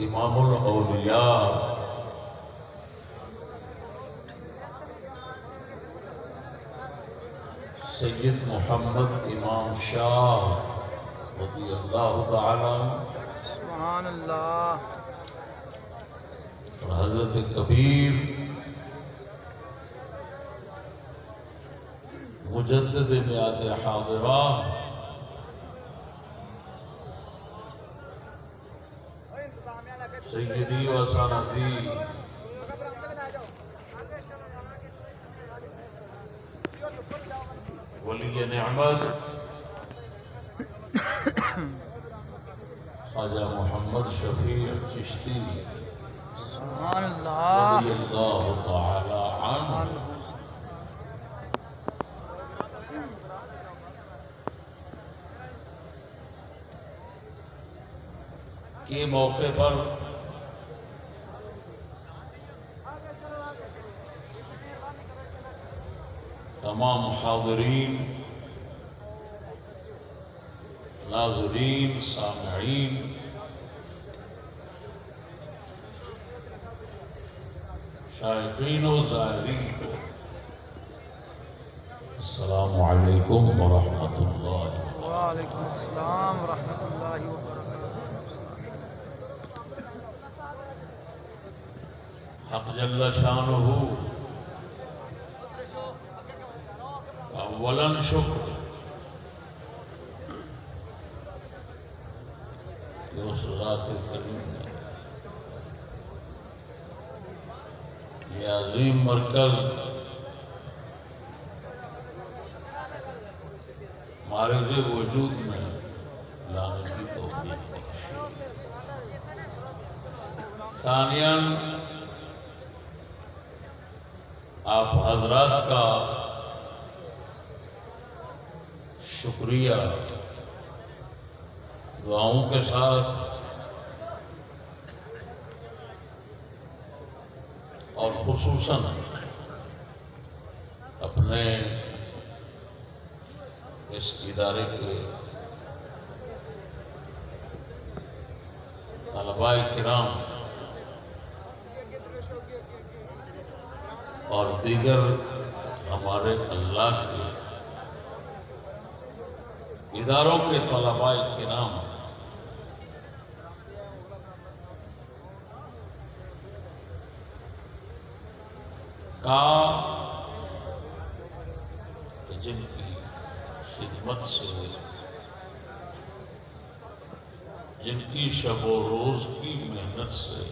امام الاولیاء سید محمد امام شاہ رضی اللہ تعالی عنہ سبحان اللہ اور حضرت کبیر مجدد میعاد حاضرہ سیدی و سندی ولی نعمت خواجہ محمد شفیع چشتی سبحان اللہ رضی اللہ تعالی عنہ کے موقع پر تمام حاضرین، ناظرین، سامعین، شائقین و زائرین کو السلام علیکم ورحمۃ اللہ۔ وعلیکم السلام ورحمۃ اللہ وبرکاتہ۔ حق جل شانہ اولاً شکر کہ اس ذات کریم نے یہ عظیم مرکز معرض وجود میں لانے کی توفیق بخشی۔ ثانیاً آپ حضرات کا شکریہ دعاؤں کے ساتھ اور خصوصاً اپنے اس ادارے کے طلباء کرام اور دیگر ہمارے اللہ کے اداروں کے طلباء کرام کا جن کی خدمت سے، جن کی شب و روز کی محنت سے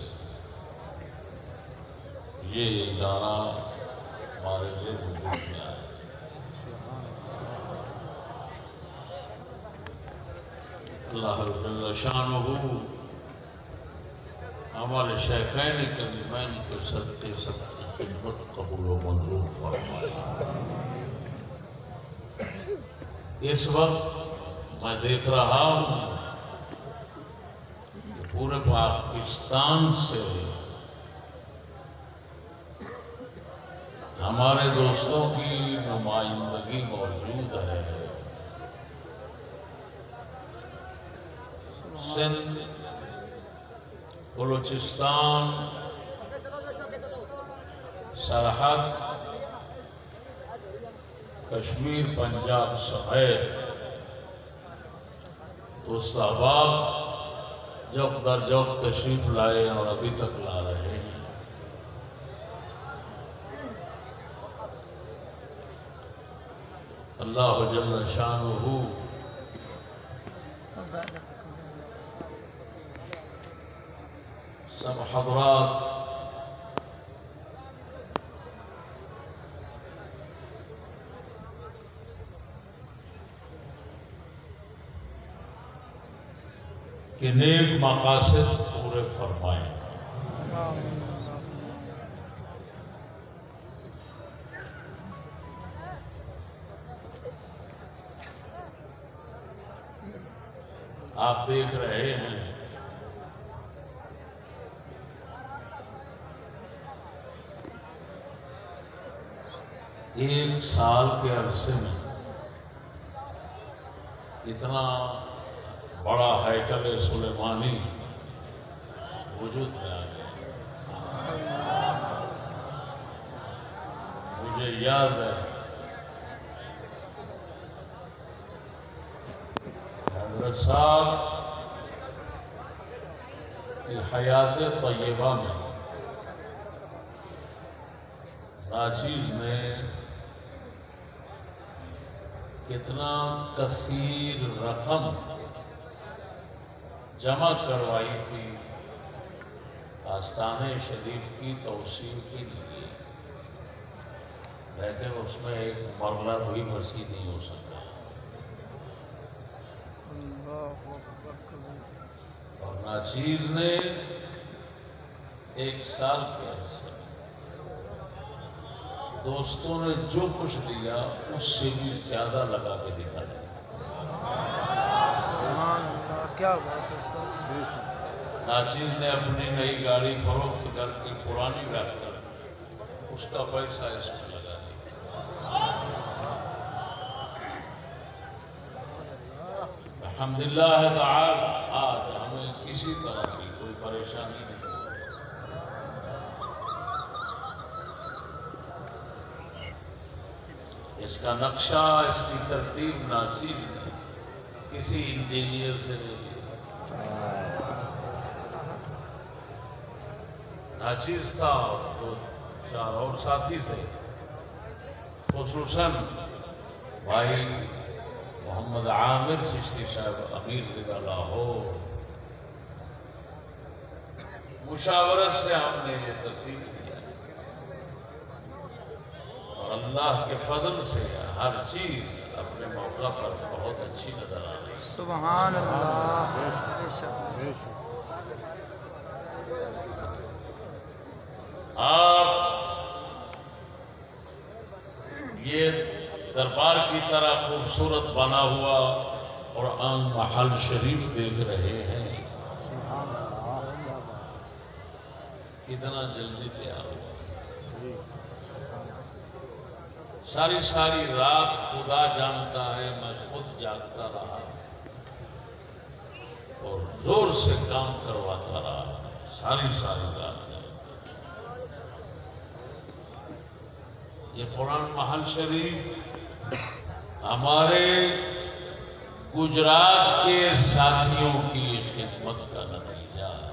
یہ ادارہ معرض وجود میں آیا۔ اللہ جل شانہ ہمارے شیخین کریمین کے صدقے سب کی خدمت قبول و منظور فرمائے۔ اس وقت میں دیکھ رہا ہوں کہ پورے پاکستان سے ہمارے دوستوں کی نمائندگی موجود ہے۔ سندھ، بلوچستان، سرحد، کشمیر، پنجاب سمیت دوست احباب جوق در جوق تشریف لائے اور ابھی تک لا رہے ہیں۔ اللہ جل شانہ سب حضرات کے نیک مقاصد پورے فرمائیں۔ آپ دیکھ رہے ہیں ایک سال کے عرصے میں اتنا بڑا ہیکل سلیمانی وجود میں آ گئے. مجھے یاد ہے حضرت صاحب کی حیات طیبہ میں ناچیز نے کتنا کثیر رقم جمع کروائی تھی آستانِ شریف کی توسیع کے لیے، لیکن اس میں ایک مرلہ بھی وسیع نہیں ہو سکا. اور ناچیز نے ایک سال کے عرصے میں دوستوں نے جو کچھ دیا اس سے بھی زیادہ لگا کے دکھایا. کیا بات ہے سر. ناچیز نے اپنی نئی گاڑی فروخت کر کے پرانی گاڑی کر اس کا پیسہ اس میں لگا دیا. الحمدللہ تعالی آج ہمیں کسی طرح کی کوئی پریشانی نہیں. اس کا نقشہ، اس کی ترتیب ناچیز نے کسی انجینئر سے نہیں لی. ناچیز تھا دو چار اور ساتھی سے، خصوصاً بھائی محمد عامر چشتی صاحب امیر رضا لاہور، مشاورت سے ہم نے یہ ترتیب دیا اور اللہ کے فضل سے ہر چیز اپنے موقع پر بہت اچھی نظر آ رہی ہے. سبحان اللہ. بے شک. آپ یہ دربار کی طرح خوبصورت بنا ہوا اور عام محل شریف دیکھ رہے ہیں. کتنا جلدی تیار ہوا. ساری رات خدا جانتا ہے میں خود جاگتا رہا اور زور سے کام کرواتا رہا ساری رات. یہ قرآن محل شریف ہمارے گجرات کے ساتھیوں کی خدمت کا نتیجہ ہے.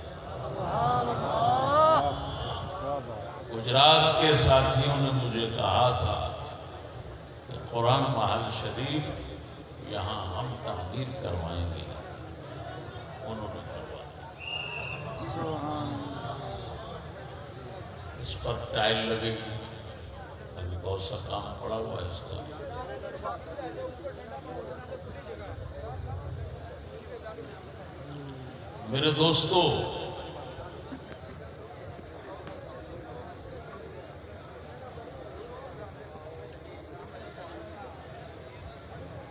گجرات کے ساتھیوں نے مجھے کہا تھا کہ قرآن محل شریف یہاں ہم تعمیر کروائیں گے. انہوں نے کروایا. اس پر ٹائل لگے گی. ابھی بہت سا کام پڑا ہوا ہے اس کا. میرے دوستو،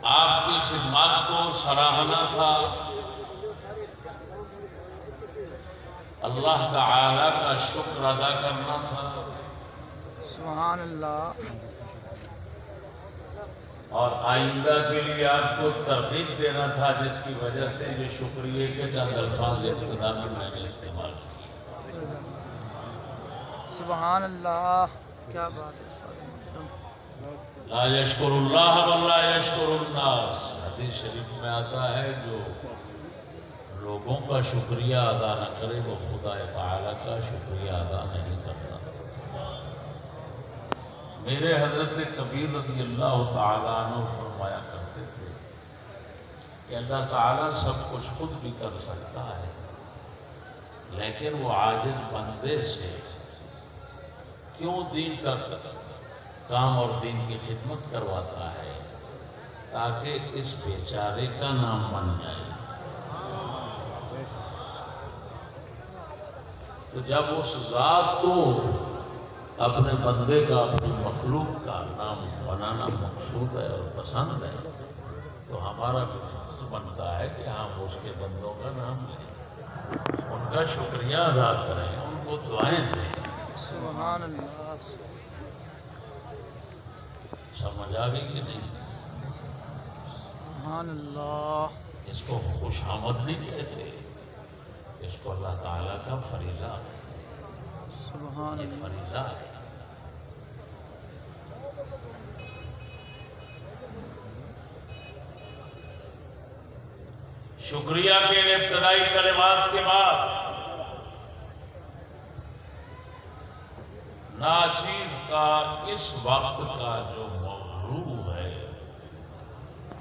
آپ کی خدمات کو سراہنا تھا. اللہ تعالی کا شکر ادا کرنا تھا. سبحان اللہ. اور آئندہ کے لیے آپ کو ترغیب دینا تھا، جس کی وجہ سے یہ شکریہ کے چند الفاظ ابتدا میں نے استعمال کیے. سبحان اللہ. کیا بات ہے. لا یشکر اللہ ولا یشکر الناس. حدیث شریف میں آتا ہے جو لوگوں کا شکریہ ادا نہ کرے وہ خدا تعالی کا شکریہ ادا نہیں کرتا. میرے حضرت کبیر رضی اللہ تعالیٰ عنہ فرمایا کرتے تھے کہ اللہ تعالیٰ سب کچھ خود بھی کر سکتا ہے، لیکن وہ عاجز بندے سے کیوں دین کا کام اور دین کی خدمت کرواتا ہے، تاکہ اس بیچارے کا نام بن جائے. تو جب اس ذات کو اپنے بندے کا، اپنی مخلوق کا نام بنانا مقصود ہے اور پسند ہے، تو ہمارا بھی فرض بنتا ہے کہ ہم اس کے بندوں کا نام لیں، ان کا شکریہ ادا کریں، ان کو دعائیں دیں. سبحان اللہ. سمجھ آ گئی کہ نہیں؟ سبحان اللہ. اس کو خوش آمد نہیں کہتے. اس کو اللہ تعالیٰ کا فریضہ ہے، سبحان یہ اللہ. فریضہ ہے. شکریہ کے ان ابتدائی کلمات کے بعد ناچیز کا اس وقت کا جو